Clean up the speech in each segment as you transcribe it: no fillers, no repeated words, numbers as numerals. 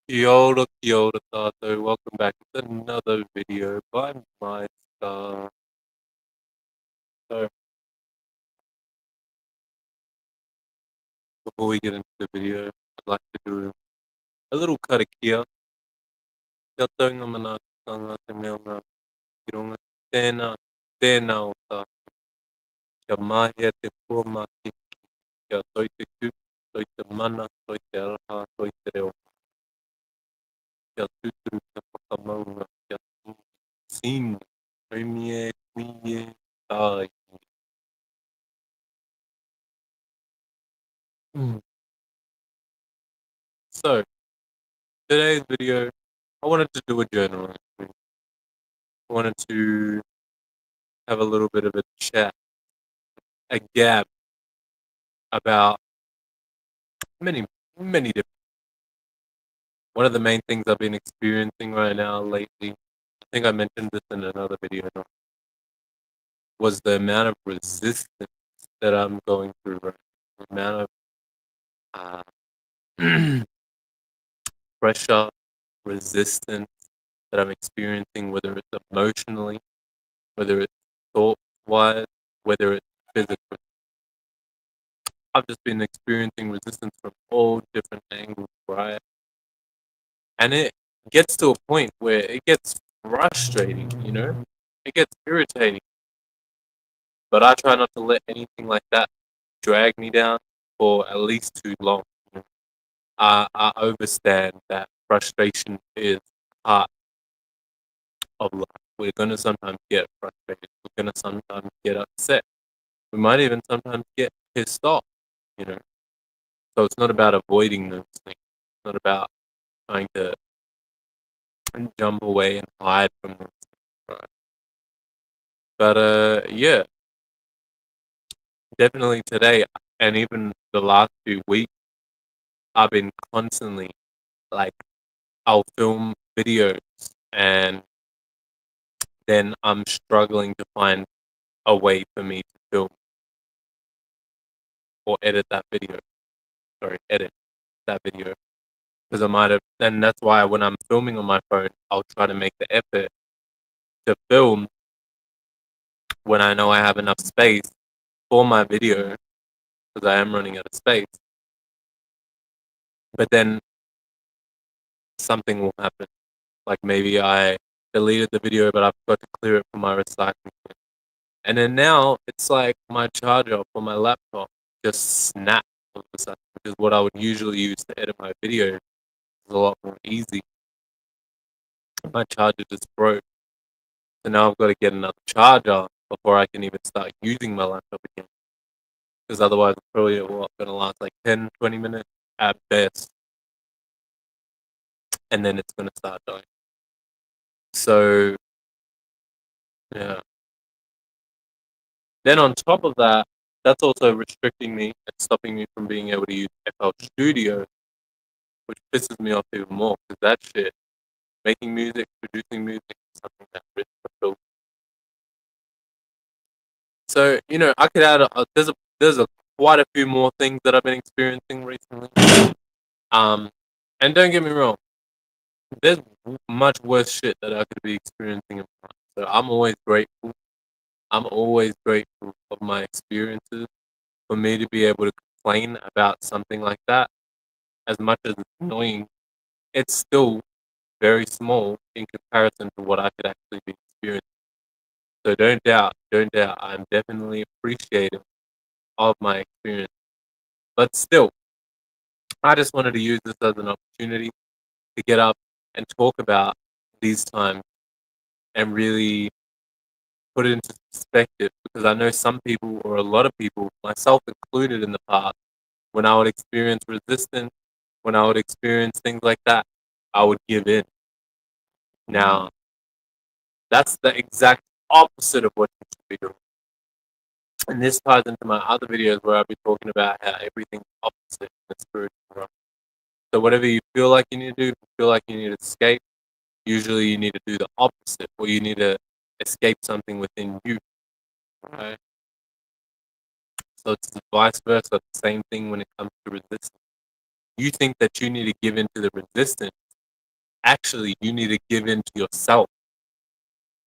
Kia ora tātou. Welcome back to another video by my star. So, before we get into the video, I'd like to do a little karakia. Kia taunga mana tanga te mea ngā kironga. Tēnā, tēnā o tā. Kia mahia te puamaki. Kia toi te ku, toi te mana, toi te araha, toi te reo. Kia tūturu te whakamaunga. Kia tīngi. Haumie, kuie, tāi. So, today's video, I wanted to do a journal entry. I wanted to have a little bit of a chat, a gab about many, many different. One of the main things I've been experiencing right now lately, I think I mentioned this in another video, was the amount of resistance that I'm going through right now. The amount of pressure, resistance that I'm experiencing, whether it's emotionally, whether it's thought wise, whether it's physically. I've just been experiencing resistance from all different angles, right? And it gets to a point where it gets frustrating, It gets irritating. But I try not to let anything like that drag me down for at least too long. I understand that frustration is part of life. We're going to sometimes get frustrated. We're going to sometimes get upset. We might even sometimes get pissed off, you know. So it's not about avoiding those things. It's not about trying to jump away and hide from those things, right? But yeah, definitely today and even the last few weeks, I've been constantly like I'll film videos and then I'm struggling to find a way for me to film or edit that video. Sorry, edit that video because I might have, and that's why when I'm filming on my phone, I'll try to make the effort to film when I know I have enough space for my video because I am running out of space. But then something will happen. Like maybe I deleted the video, but I forgot to clear it from my recycling bin. And then now it's like my charger for my laptop just snapped all of a sudden, which is what I would usually use to edit my video. It's a lot more easy. My charger just broke. So now I've got to get another charger before I can even start using my laptop again. Because otherwise, it's probably going to last like 10, 20 minutes at best. And then it's going to start dying. So, yeah. Then on top of that, that's also restricting me and stopping me from being able to use FL Studio, which pisses me off even more because that shit, making music, producing music, is something that really fulfills. So I could add. There's quite a few more things that I've been experiencing recently. And don't get me wrong, there's much worse shit that I could be experiencing in life. So I'm always grateful. I'm always grateful of my experiences. For me to be able to complain about something like that, as much as it's annoying, it's still very small in comparison to what I could actually be experiencing. So don't doubt, I'm definitely appreciative of my experience. But still, I just wanted to use this as an opportunity to get up and talk about these times and really put it into perspective because I know some people or a lot of people, myself included in the past, when I would experience resistance, when I would experience things like that, I would give in. Now, that's the exact opposite of what you should be doing. And this ties into my other videos where I'll be talking about how everything's opposite in the spiritual realm. So whatever you feel like you need to do, if you feel like you need to escape, usually you need to do the opposite, or you need to escape something within you. Right? So it's vice versa, the same thing when it comes to resistance. You think that you need to give into the resistance actually you need to give in to yourself.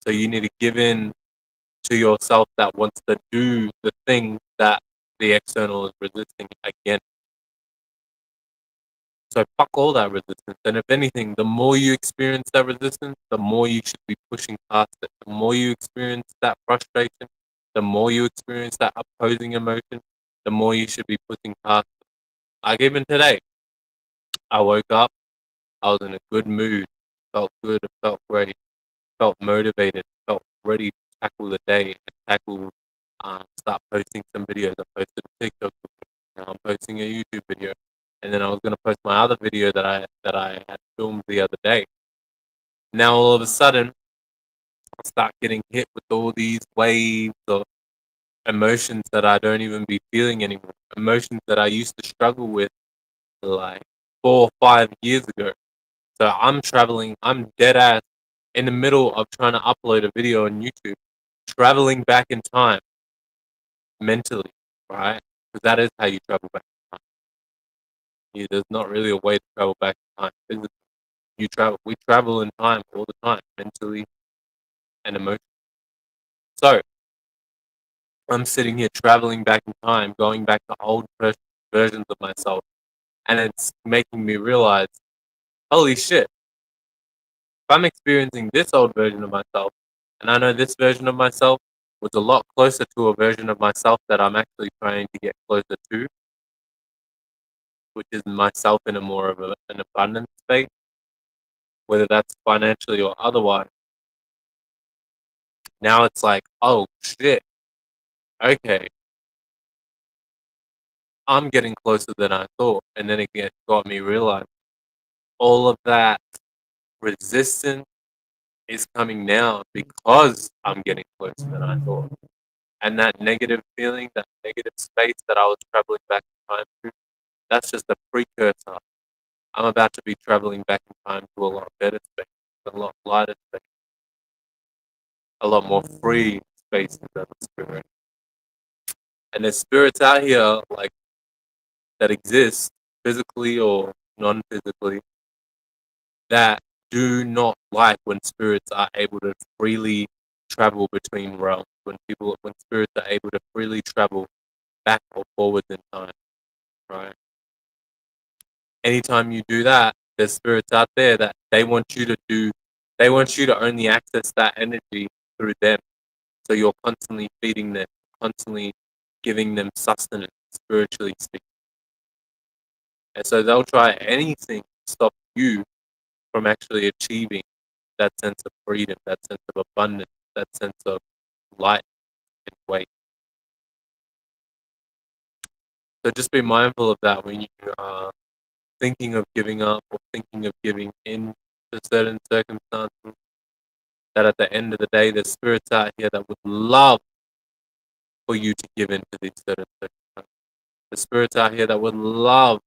So you need to give in to yourself that wants to do the thing that the external is resisting against. So fuck all that resistance. And if anything, the more you experience that resistance, the more you should be pushing past it. The more you experience that frustration, the more you experience that opposing emotion, the more you should be pushing past it. Like even today, I woke up, I was in a good mood, felt good, felt great, felt motivated, felt ready to tackle the day and tackle, start posting some videos. I posted a TikTok video, I'm posting a YouTube video, and then I was gonna post my other video that I had filmed the other day. Now all of a sudden, I start getting hit with all these waves of emotions that I don't even be feeling anymore. Emotions that I used to struggle with like 4 or 5 years ago. So I'm dead ass in the middle of trying to upload a video on YouTube, traveling back in time mentally, right? Because that is how you travel back in time. Yeah, there's not really a way to travel back in time. We travel in time all the time, mentally and emotionally. So I'm sitting here traveling back in time, going back to old versions of myself, and it's making me realize, holy shit, if I'm experiencing this old version of myself, and I know this version of myself was a lot closer to a version of myself that I'm actually trying to get closer to, which is myself in a more of an abundant state, whether that's financially or otherwise. Now it's like, oh shit, okay, I'm getting closer than I thought. And then it got me realize all of that resistance is coming now because I'm getting closer than I thought. And that negative feeling, that negative space that I was traveling back in time to, that's just a precursor. I'm about to be traveling back in time to a lot better space, a lot lighter space, a lot more free spaces of the spirit. And there's spirits out here like that exist physically or non-physically that do not like when spirits are able to freely travel between realms. When spirits are able to freely travel back or forwards in time, right? Anytime you do that, there's spirits out there that they want you to only access that energy through them. So you're constantly feeding them, constantly giving them sustenance, spiritually speaking. And so they'll try anything to stop you from actually achieving that sense of freedom, that sense of abundance, that sense of light and weight. So just be mindful of that when you are thinking of giving up or thinking of giving in to certain circumstances. That at the end of the day, there's spirits out here that would love for you to give in to these certain circumstances. There's spirits out here that would love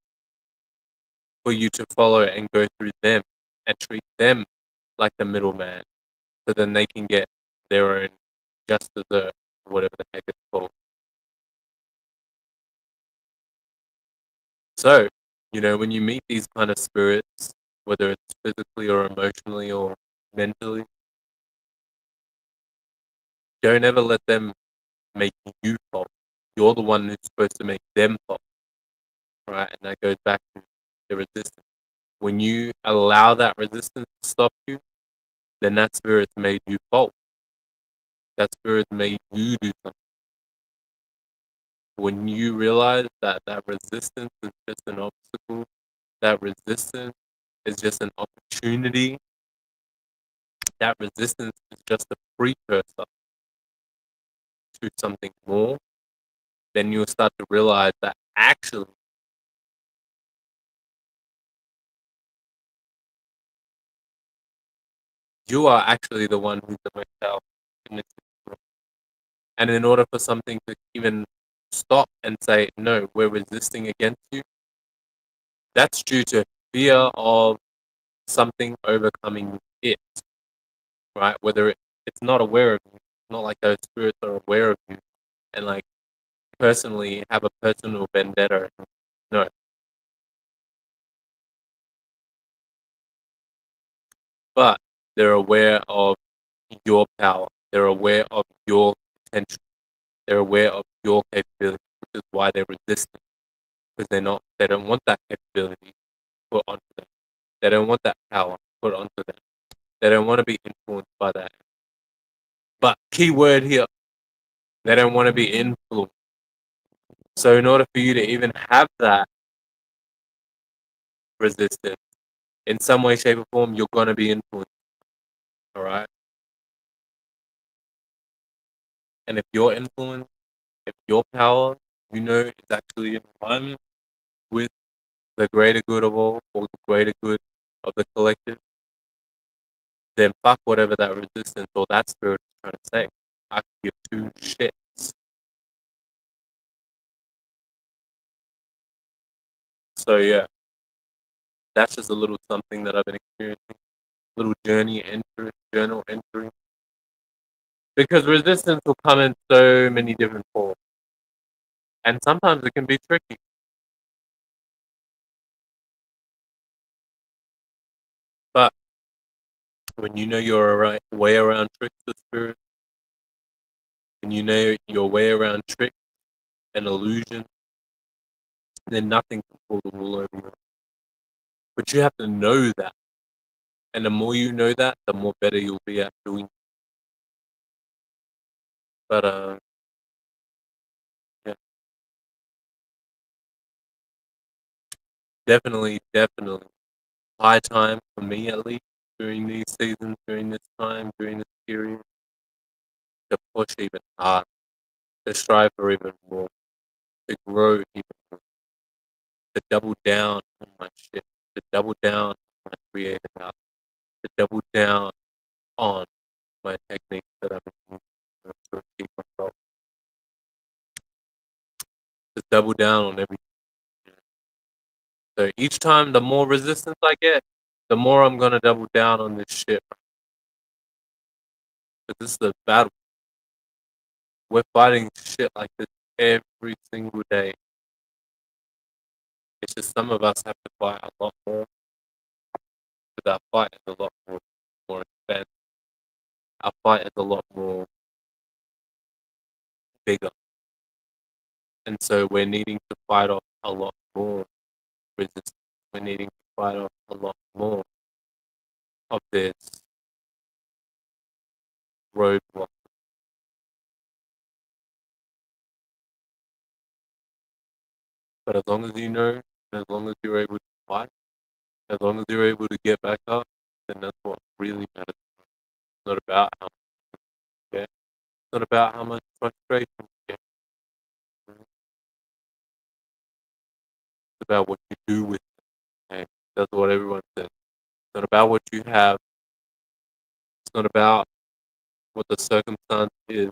for you to follow and go through them and treat them like the middleman, so then they can get their own just dessert, whatever the heck it's called. So, when you meet these kind of spirits, whether it's physically or emotionally or mentally, don't ever let them make you fall. You're the one who's supposed to make them fall, right? And that goes back to the resistance. When you allow that resistance to stop you, then that spirit's made you fall. That spirit made you do something. When you realize that that resistance is just an obstacle, that resistance is just an opportunity, that resistance is just a precursor to something more, then you'll start to realize that actually you are actually the one who's the most powerful in this situation. And in order for something to even stop and say, no, we're resisting against you, that's due to fear of something overcoming it, right? It's not aware of you, not like those spirits are aware of you and like personally have a personal vendetta. No, but they're aware of your power. They're aware of your potential. They're aware of your capability, which is why they're resistant, because they don't want that capability put onto them. They don't want that power put onto them. They don't want to be influenced by that. But key word here, they don't want to be influenced. So in order for you to even have that resistance, in some way, shape, or form, you're gonna be influenced. All right. And if your influence, if your power, is actually in alignment with the greater good of all, or the greater good of the collective, then fuck whatever that resistance or that spirit is trying to say. I could give two shits. So yeah, that's just a little something that I've been experiencing. Little journal entry. Because resistance will come in so many different forms. And sometimes it can be tricky. But when you know your way around tricks of spirit, and you know your way around tricks and illusion, then nothing can pull the wool over you. But you have to know that. And the more you know that, the more better you'll be at doing it. But yeah, definitely. High time for me at least during these seasons, during this time, during this period, to push even harder, to strive for even more, to grow even more, to double down on my shit, to double down on my creative output, to double down on my techniques that I've been using to achieve my goals, to double down on everything. So each time, the more resistance I get, the more I'm gonna double down on this shit. But this is a battle. We're fighting shit like this every single day. It's just some of us have to fight a lot more, because our fight is a lot more expensive. Our fight is a lot more bigger. And so we're needing to fight off a lot more resistance. We're needing to fight off a lot more of this roadblock. But as long as you know, and as long as you're able to fight, as long as you're able to get back up, then that's what really matters. It's not about how much you get. It's not about how much frustration you get. It's about what you do with it. Okay? That's what everyone says. It's not about what you have. It's not about what the circumstance is.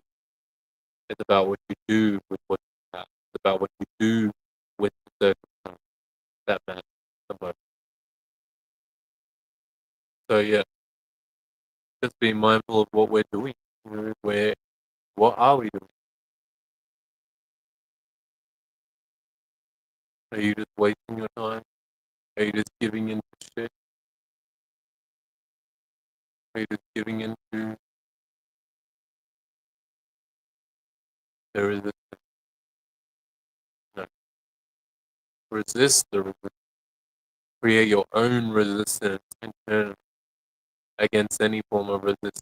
It's about what you do with what you have. It's about what you do with the circumstance that matters the most. So yeah, just be mindful of what we're doing. What are we doing? Are you just wasting your time? Are you just giving in to shit? Are you just giving in to the resistance? No. Resist the resistance. Create your own resistance internally against any form of resistance.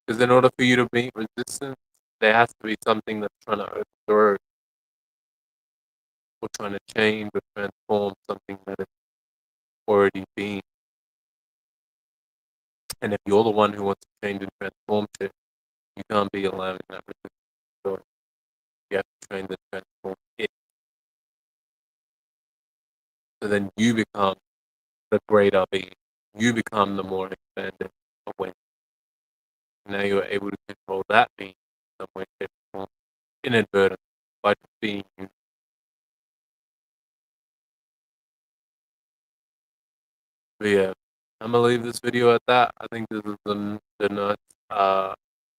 Because in order for you to meet resistance, there has to be something that's trying to overthrow or trying to change or transform something that has already been. And if you're the one who wants to change and transform shit, you can't be allowing that resistance. So you have to train to transform it. So then you become the greater being. You become the more expanded awareness. Now you're able to control that being in some way, shape, or form, inadvertently, by just being you. But yeah, I'm gonna leave this video at that. I think this is uh, the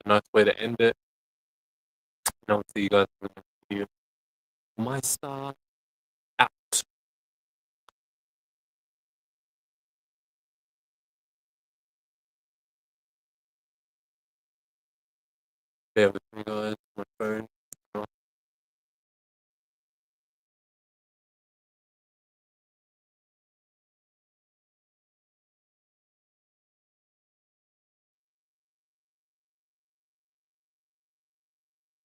nice way to end it. And I'll see you guys in the next video. My star out. Bear with me,